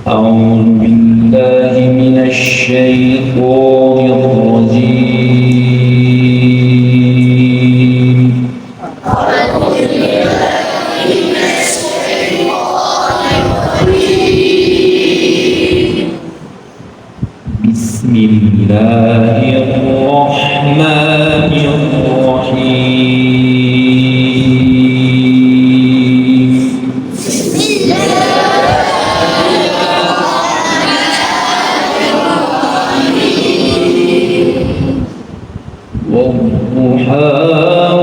أعوذ بالله من الشيطان الرجيم. بسم الله الرحمن الرحيم. والضحى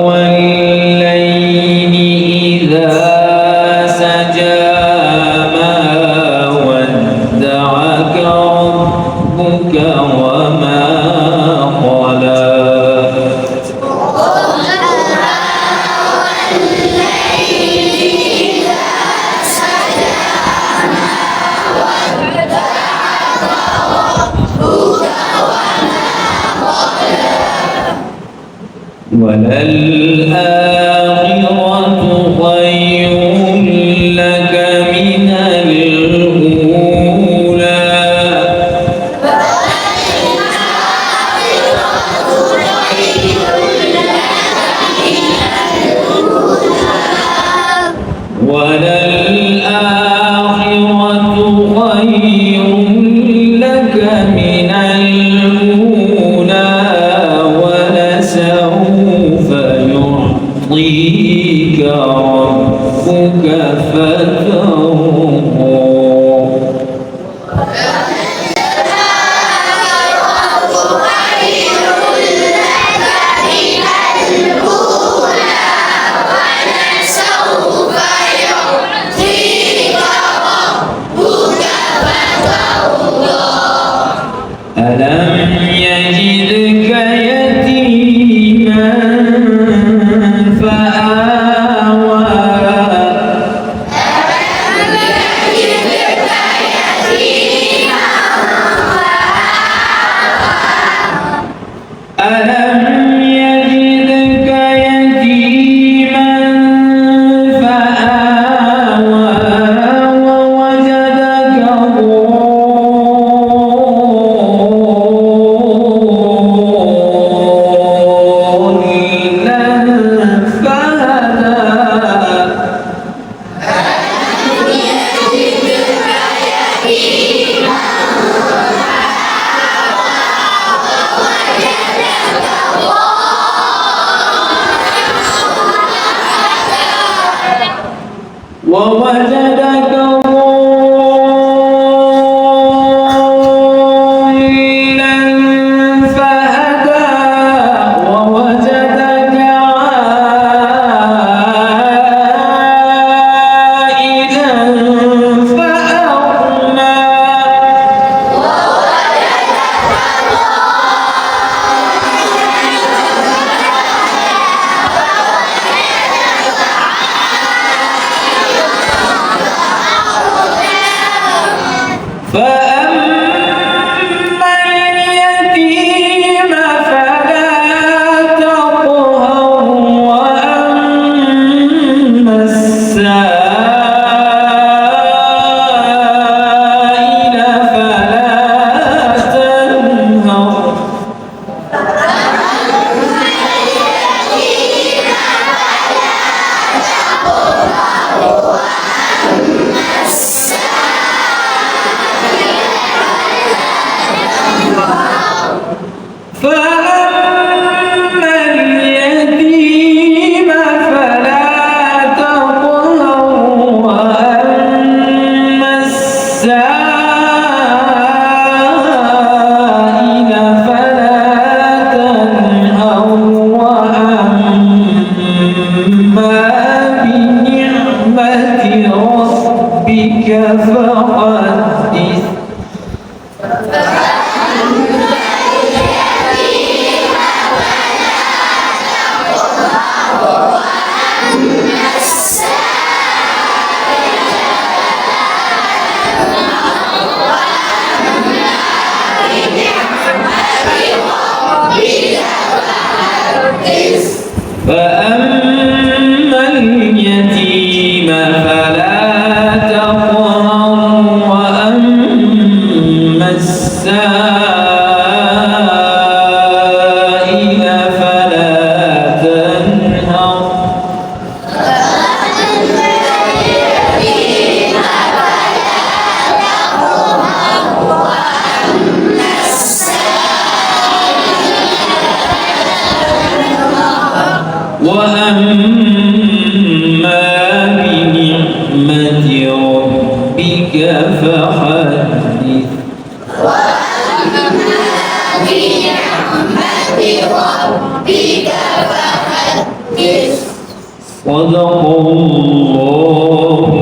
والليل إذا سجى ما ودعك ربك وما قلى. وللآخرة خير لك من الأولى. وللآخرة خير لك من الأولى ولسوف يعطيك ربك فترضى. ألم يجدك يتيما فآوى. ألم يجدك يتيما فآوى ووجدك ووجدك ضالا فهدى ووجدك عائلا فأغنى. فأما اليتيم فلا تقهر وأما السائل فلا تنهر. فأما اليتيم فلا تقهر وأما السائل فلا تنهر وأما بنعمة ربك فحدث. فأما اليتيم فلا تقهر وأما بنعمة ربك فحدث. صدق الله